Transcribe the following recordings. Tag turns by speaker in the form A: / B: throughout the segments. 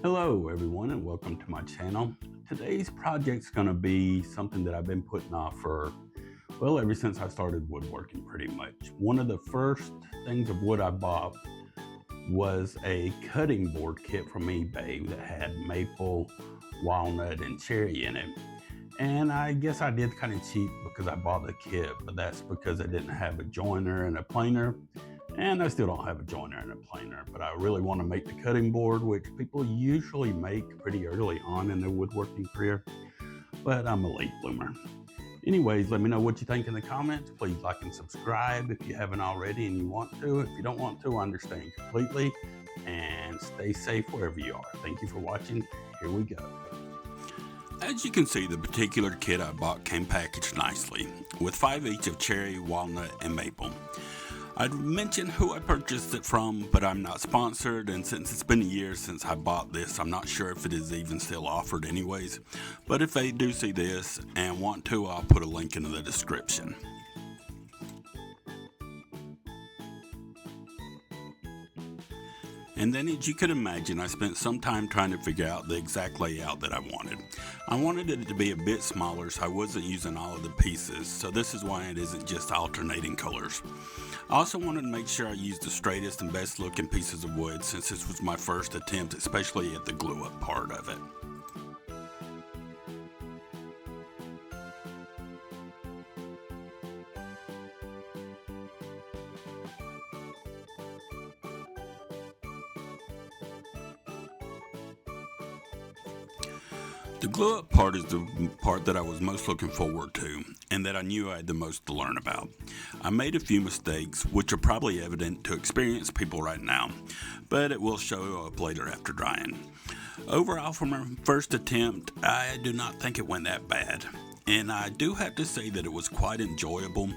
A: Hello everyone and welcome to my channel. Today's project's going to be something that I've been putting off for, well, ever since I started woodworking pretty much. One of the first things of wood I bought was a cutting board kit from eBay that had maple, walnut, and cherry in it. And I guess I did kind of cheap because I bought the kit, but that's because I didn't have a joiner and a planer. And I still don't have a joiner and a planer, but I really want to make the cutting board, which people usually make pretty early on in their woodworking career, but I'm a late bloomer. Anyways, let me know what you think in the comments. Please like and subscribe if you haven't already and you want to. If you don't want to, I understand completely. And stay safe wherever you are. Thank you for watching. Here we go. As you can see, the particular kit I bought came packaged nicely, with 5 each of cherry, walnut, and maple. I'd mention who I purchased it from, but I'm not sponsored, and since it's been a year since I bought this, I'm not sure if it is even still offered anyways. But if they do see this and want to, I'll put a link in the description. And then, as you could imagine, I spent some time trying to figure out the exact layout that I wanted. I wanted it to be a bit smaller so I wasn't using all of the pieces, so this is why it isn't just alternating colors. I also wanted to make sure I used the straightest and best looking pieces of wood since this was my first attempt, especially at the glue up part of it. The glue up part is the part that I was most looking forward to and that I knew I had the most to learn about. I made a few mistakes, which are probably evident to experienced people right now, but it will show up later after drying. Overall, for my first attempt, I do not think it went that bad. And I do have to say that it was quite enjoyable,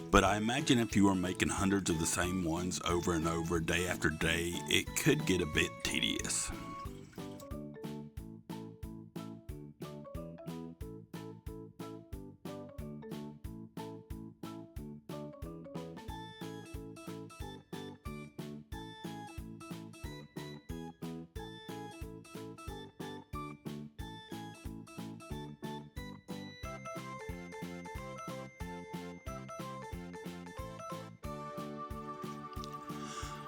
A: but I imagine if you were making hundreds of the same ones over and over day after day, it could get a bit tedious.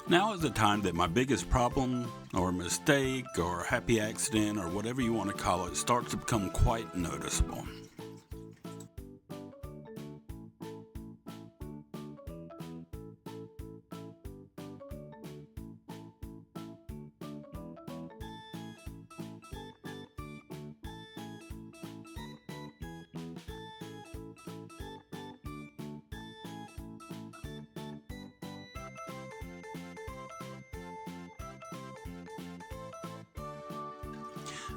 A: Now is the time that my biggest problem, or mistake, or happy accident, or whatever you want to call it, starts to become quite noticeable.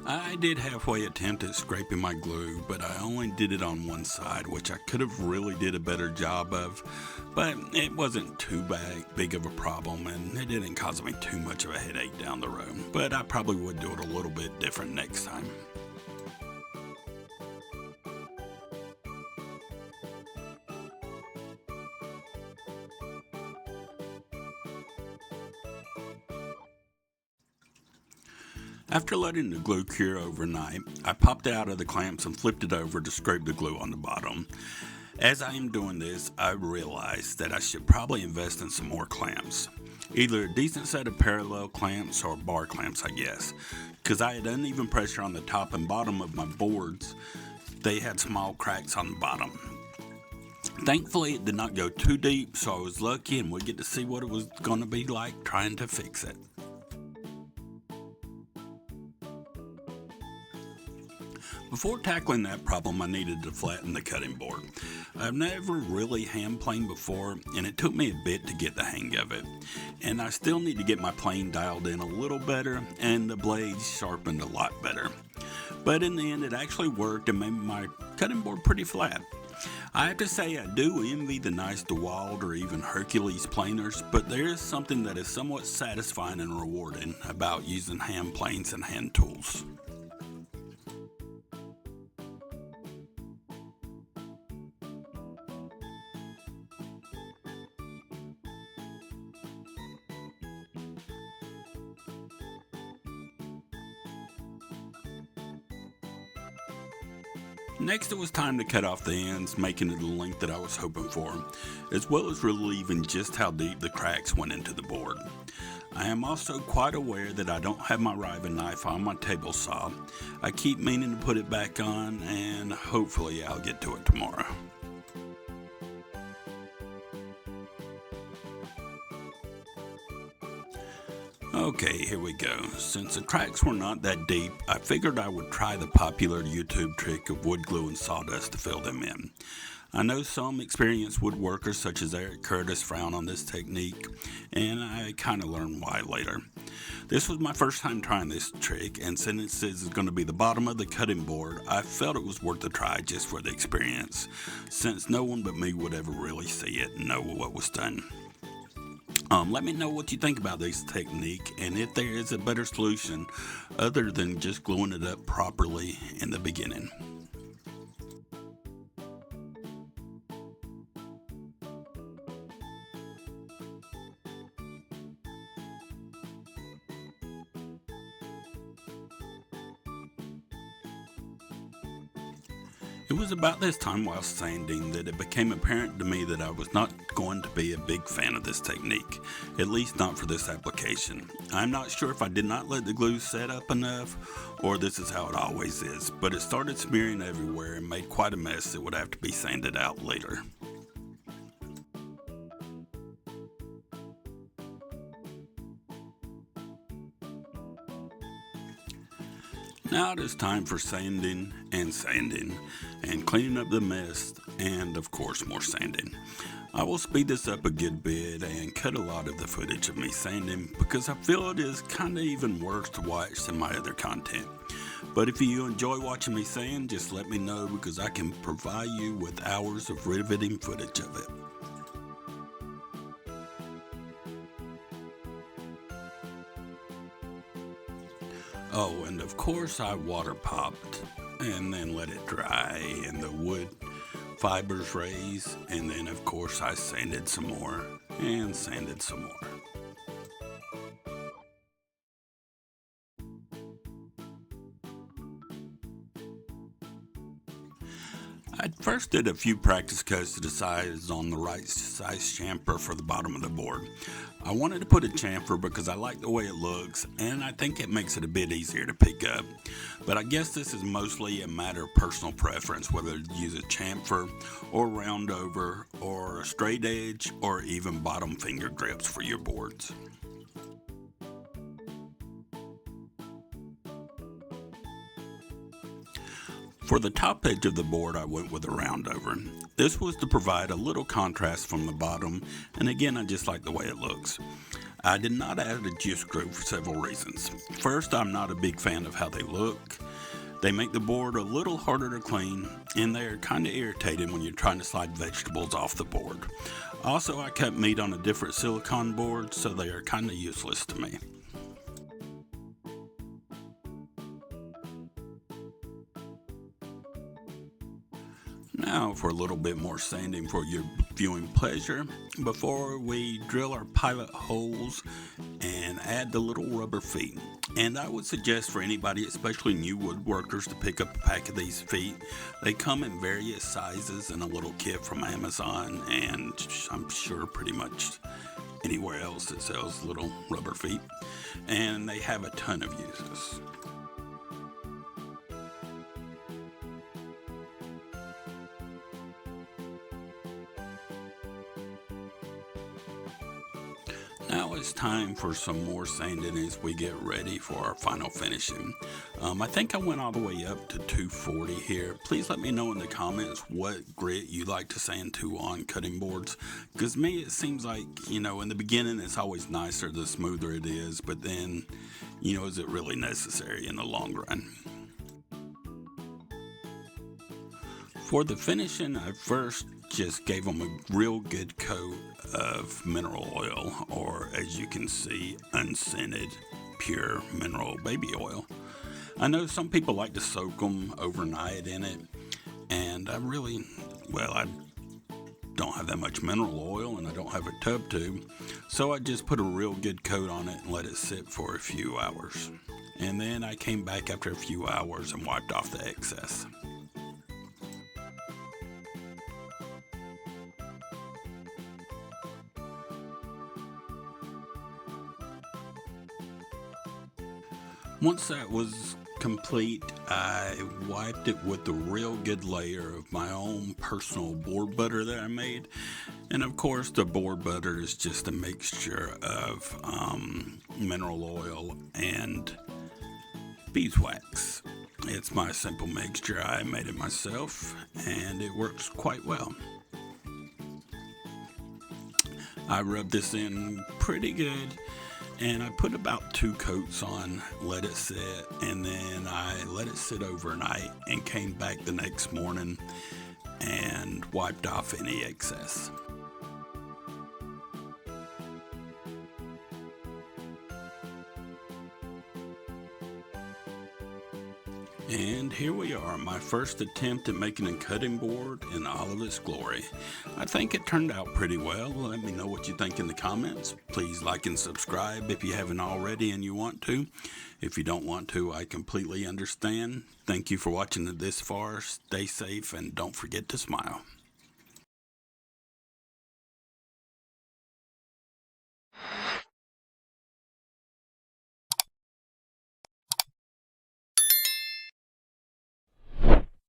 A: I did halfway attempt at scraping my glue, but I only did it on one side, which I could have really did a better job of, but it wasn't too big of a problem and it didn't cause me too much of a headache down the road, but I probably would do it a little bit different next time. After letting the glue cure overnight, I popped it out of the clamps and flipped it over to scrape the glue on the bottom. As I am doing this, I realized that I should probably invest in some more clamps. Either a decent set of parallel clamps or bar clamps, I guess, because I had uneven pressure on the top and bottom of my boards. They had small cracks on the bottom. Thankfully, it did not go too deep, so I was lucky and we get to see what it was going to be like trying to fix it. Before tackling that problem, I needed to flatten the cutting board. I've never really hand planed before, and it took me a bit to get the hang of it. And I still need to get my plane dialed in a little better, and the blades sharpened a lot better. But in the end, it actually worked and made my cutting board pretty flat. I have to say I do envy the nice DeWalt or even Hercules planers, but there is something that is somewhat satisfying and rewarding about using hand planes and hand tools. Next, it was time to cut off the ends, making it the length that I was hoping for, as well as relieving just how deep the cracks went into the board. I am also quite aware that I don't have my riving knife on my table saw. I keep meaning to put it back on, and hopefully I'll get to it tomorrow. Okay, here we go. Since the cracks were not that deep, I figured I would try the popular YouTube trick of wood glue and sawdust to fill them in. I know some experienced woodworkers such as Eric Curtis frown on this technique, and I kind of learned why later. This was my first time trying this trick, and since this is going to be the bottom of the cutting board, I felt it was worth a try just for the experience, since no one but me would ever really see it and know what was done. Let me know what you think about this technique and if there is a better solution other than just gluing it up properly in the beginning. It was about this time while sanding that it became apparent to me that I was not going to be a big fan of this technique, at least not for this application. I'm not sure if I did not let the glue set up enough or this is how it always is, but it started smearing everywhere and made quite a mess that would have to be sanded out later. Now it is time for sanding and cleaning up the mess and of course more sanding. I will speed this up a good bit and cut a lot of the footage of me sanding because I feel it is kind of even worse to watch than my other content. But if you enjoy watching me sand, just let me know because I can provide you with hours of riveting footage of it. Oh, and of course I water popped and then let it dry and the wood fibers raise, and then of course I sanded some more and sanded some more. I first did a few practice cuts to decide on the right size chamfer for the bottom of the board. I wanted to put a chamfer because I like the way it looks and I think it makes it a bit easier to pick up. But I guess this is mostly a matter of personal preference, whether to use a chamfer or round over or a straight edge or even bottom finger grips for your boards. For the top edge of the board, I went with a round over. This was to provide a little contrast from the bottom, and again, I just like the way it looks. I did not add a juice screw for several reasons. First, I'm not a big fan of how they look. They make the board a little harder to clean, and they are kind of irritating when you're trying to slide vegetables off the board. Also, I cut meat on a different silicone board, so they are kind of useless to me. Now for a little bit more sanding for your viewing pleasure before we drill our pilot holes and add the little rubber feet. And I would suggest for anybody, especially new woodworkers, to pick up a pack of these feet. They come in various sizes in a little kit from Amazon and I'm sure pretty much anywhere else that sells little rubber feet. And they have a ton of uses. Now it's time for some more sanding as we get ready for our final finishing. I think I went all the way up to 240 here. Please let me know in the comments what grit you like to sand to on cutting boards. Because me, it seems like, in the beginning it's always nicer the smoother it is, but then, is it really necessary in the long run? For the finishing, I first just gave them a real good coat of mineral oil, or as you can see, unscented, pure mineral baby oil. I know some people like to soak them overnight in it, and I don't have that much mineral oil and I don't have a tub tube, so I just put a real good coat on it and let it sit for a few hours. And then I came back after a few hours and wiped off the excess. Once that was complete, I wiped it with a real good layer of my own personal board butter that I made. And of course, the board butter is just a mixture of mineral oil and beeswax. It's my simple mixture. I made it myself, and it works quite well. I rubbed this in pretty good, and I put about 2 coats on, let it sit, and then I let it sit overnight and came back the next morning and wiped off any excess. And here we are, my first attempt at making a cutting board in all of its glory. I think it turned out pretty well. Let me know what you think in the comments. Please like and subscribe if you haven't already and you want to. If you don't want to, I completely understand. Thank you for watching it this far. Stay safe and don't forget to smile.